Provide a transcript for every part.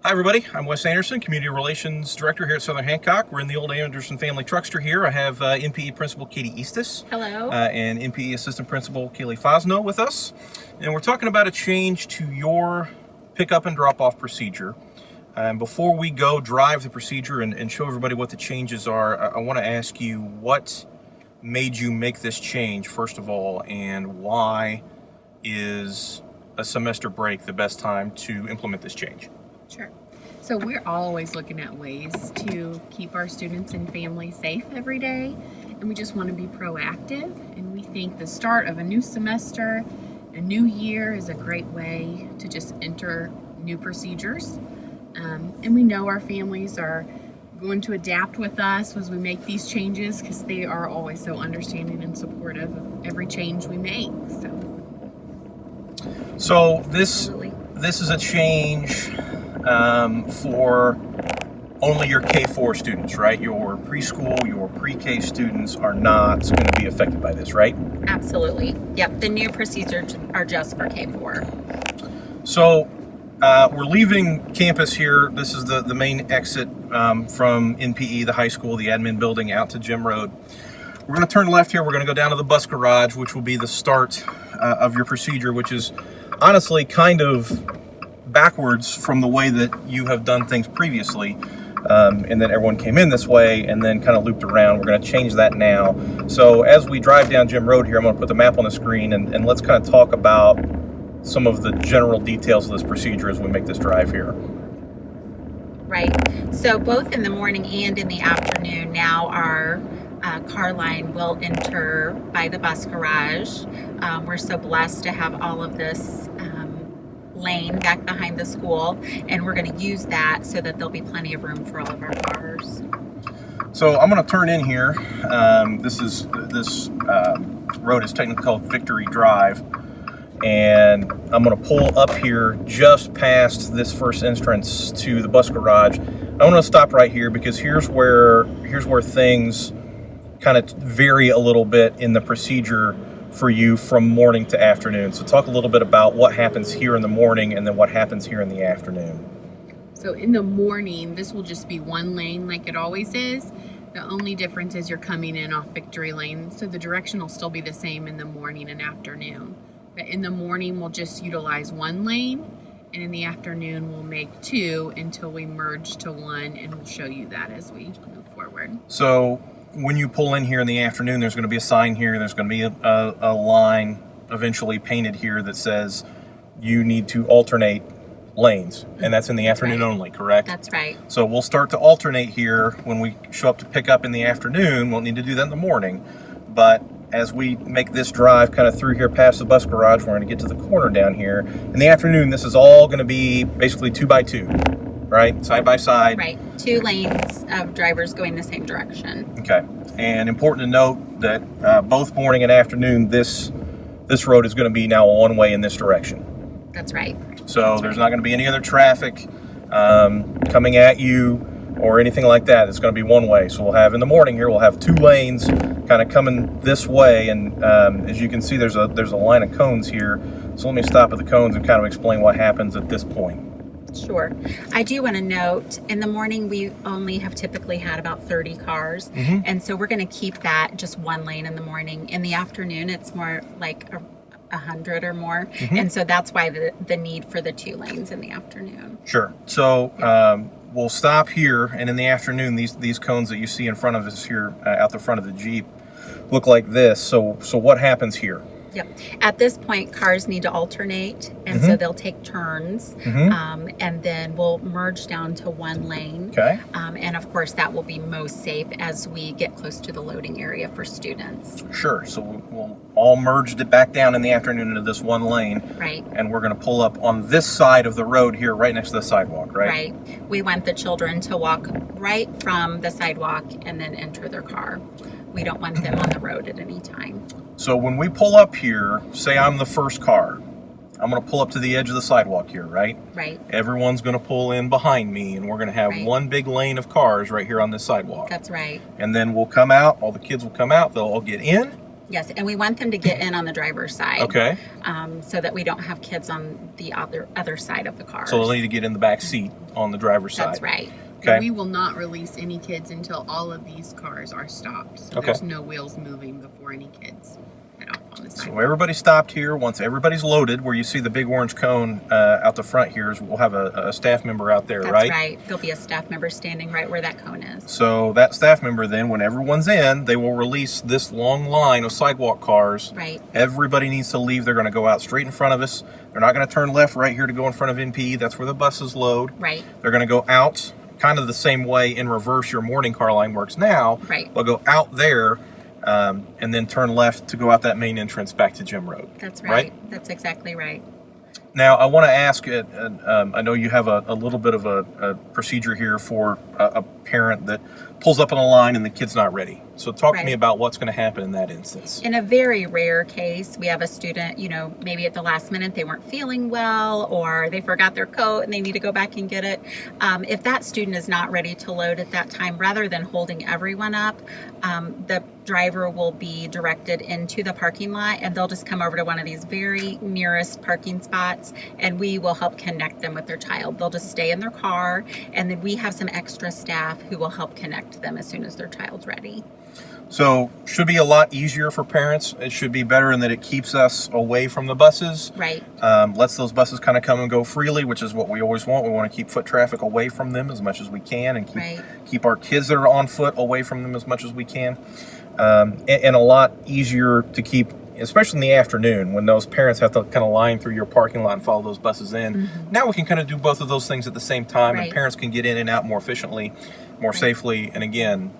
Hi everybody, I'm Wes Anderson, Community Relations Director here at Southern Hancock. We're in the old Anderson family truckster here. I have NPE Principal Katy Estes. Hello. And NPE Assistant Principal Kayleigh Fosnow with us. And we're talking about a change to your pickup and drop-off procedure. And before we go drive the procedure and show everybody what the changes are, I want to ask you what made you make this change, first of all, and why is a semester break the best time to implement this change? Sure. So we're always looking at ways to keep our students and families safe every day, and we just want to be proactive, and we think the start of a new semester, a new year is a great way to just enter new procedures. And we know our families are going to adapt with us as we make these changes because they are always so understanding and supportive of every change we make. So this is a change for only your K-4 students, right? Your preschool, your pre-K students are not going to be affected by this, right? Absolutely. Yep, the new procedures are just for K-4. So we're leaving campus here. This is the main exit from NPE, the high school, the admin building, out to Gym Road. We're going to turn left here. We're going to go down to the bus garage, which will be the start of your procedure, which is honestly kind of backwards from the way that you have done things previously, and then everyone came in this way and then kind of looped around. We're going to change that now. So as we drive down Gym Road here, I'm going to put the map on the screen and let's kind of talk about some of the general details of this procedure as we make this drive here. Right. So both in the morning and in the afternoon now our Carline will enter by the bus garage. We're so blessed to have all of this lane back behind the school, and we're going to use that so that there'll be plenty of room for all of our cars. So I'm going to turn in here. This road is technically called Victory Drive, and I'm going to pull up here just past this first entrance to the bus garage. I'm going to stop right here because here's where things kind of vary a little bit in the procedure for you from morning to afternoon. So talk a little bit about what happens here in the morning and then what happens here in the afternoon. So in the morning, this will just be one lane like it always is. The only difference is you're coming in off Victory Lane, so the direction will still be the same in the morning and afternoon. But in the morning, we'll just utilize one lane, and in the afternoon, we'll make two until we merge to one, and we'll show you that as we move forward. So when you pull in here in the afternoon, there's going to be a sign here. There's going to be a line eventually painted here that says you need to alternate lanes, and that's in the afternoon only, correct? That's right. So we'll start to alternate here when we show up to pick up in the afternoon. We'll need to do that in the morning, but as we make this drive kind of through here past the bus garage, we're going to get to the corner down here. In the afternoon, this is all going to be basically 2x2, right? Side by side. Right. 2 lanes of drivers going the same direction. Okay. And important to note that both morning and afternoon, this road is going to be now one way in this direction. That's right. So there's not going to be any other traffic coming at you or anything like that. It's going to be one way. So we'll have in the morning here, we'll have 2 lanes kind of coming this way. And as you can see, there's a line of cones here. So let me stop at the cones and kind of explain what happens at this point. Sure. I do want to note, in the morning we only have typically had about 30 cars, and so we're going to keep that just one lane in the morning. In the afternoon, it's more like 100 or more, and so that's why the need for the 2 lanes in the afternoon. Sure. So we'll stop here, and in the afternoon, these cones that you see in front of us here out the front of the Jeep look like this. So what happens here? Yep. At this point, cars need to alternate, and so they'll take turns, and then we'll merge down to one lane. Okay. And of course, that will be most safe as we get close to the loading area for students. Sure. So we'll all merge it back down in the afternoon into this one lane. Right. And we're going to pull up on this side of the road here, right next to the sidewalk, right? Right. We want the children to walk right from the sidewalk and then enter their car. We don't want them on the road at any time. So when we pull up here, say I'm the first car, I'm going to pull up to the edge of the sidewalk here, right? Right. Everyone's going to pull in behind me, and we're going to have one big lane of cars right here on this sidewalk. That's right. And then we'll come out, all the kids will come out, they'll all get in, Yes, and we want them to get in on the driver's side. Okay. So that we don't have kids on the other side of the car. So they'll need to get in the back seat on the driver's side. That's right. Okay. And we will not release any kids until all of these cars are stopped. So Okay. there's no wheels moving before any kids head off on the side. So everybody stopped here. Once everybody's loaded, where you see the big orange cone out the front here, is we'll have a staff member out there, That's right? right. There'll be a staff member standing right where that cone is. So that staff member then, when everyone's in, they will release this long line of sidewalk cars. Right. Everybody needs to leave. They're going to go out straight in front of us. They're not going to turn left right here to go in front of NPE. That's where the buses load. Right. They're going to go out kind of the same way in reverse your morning car line works now. Right. They'll go out there and then turn left to go out that main entrance back to Gym Road. That's Right? right. That's exactly right. Now, I want to ask, I know you have a little bit of a procedure here for a parent that pulls up on the line and the kid's not ready. So talk to me Right. about what's going to happen in that instance. In a very rare case, we have a student, maybe at the last minute they weren't feeling well or they forgot their coat and they need to go back and get it. If that student is not ready to load at that time, rather than holding everyone up, the driver will be directed into the parking lot and they'll just come over to one of these very nearest parking spots and we will help connect them with their child. They'll just stay in their car and then we have some extra staff who will help connect them as soon as their child's ready. So should be a lot easier for parents. It should be better in that it keeps us away from the buses. Right. Lets those buses kind of come and go freely, which is what we always want. We want to keep foot traffic away from them as much as we can and keep our kids that are on foot away from them as much as we can. And a lot easier to keep, especially in the afternoon when those parents have to kind of line through your parking lot and follow those buses in. Mm-hmm. Now we can kind of do both of those things at the same time and Right. parents can get in and out more efficiently, more safely, and again,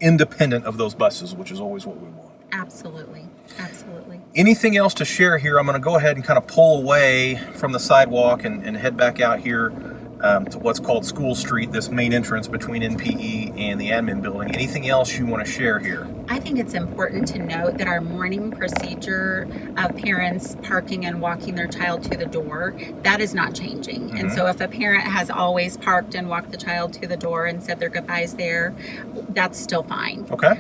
independent of those buses, which is always what we want. Absolutely. Absolutely. Anything else to share here? I'm going to go ahead and kind of pull away from the sidewalk and head back out here to what's called School Street, this main entrance between NPE and the admin building. Anything else you want to share here? I think it's important to note that our morning procedure of parents parking and walking their child to the door, that is not changing. And so if a parent has always parked and walked the child to the door and said their goodbyes there, that's still fine. Okay.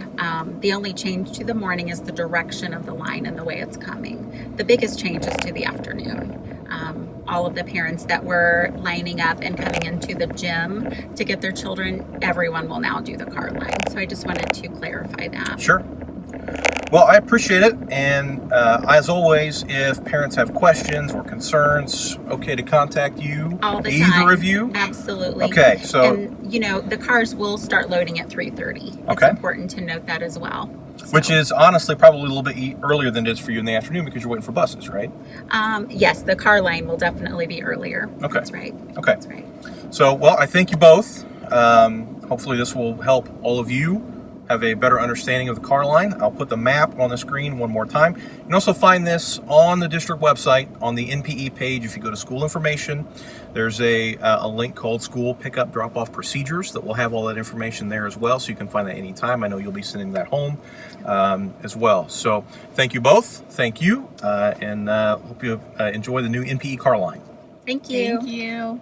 The only change to the morning is the direction of the line and the way it's coming. The biggest change is to the afternoon. All of the parents that were lining up and coming into the gym to get their children, everyone will now do the car line. So I just wanted to clarify that. Sure. Well, I appreciate it. And as always, if parents have questions or concerns, okay to contact you. All the Either time. of you? Absolutely. Okay, so... And, the cars will start loading at 3:30. Okay. It's important to note that as well. Which is honestly probably a little bit earlier than it is for you in the afternoon because you're waiting for buses, right? Yes, the car line will definitely be earlier. Okay. That's right. Okay. That's right. So, well, I thank you both. Hopefully this will help all of you have a better understanding of the car line. I'll put the map on the screen one more time. You can also find this on the district website on the NPE page. If you go to school information, there's a link called School Pickup Drop-Off Procedures that will have all that information there as well, so you can find that anytime. I know you'll be sending that home as well. So thank you both. Thank you, and hope you enjoy the new NPE car line. Thank you. Thank you.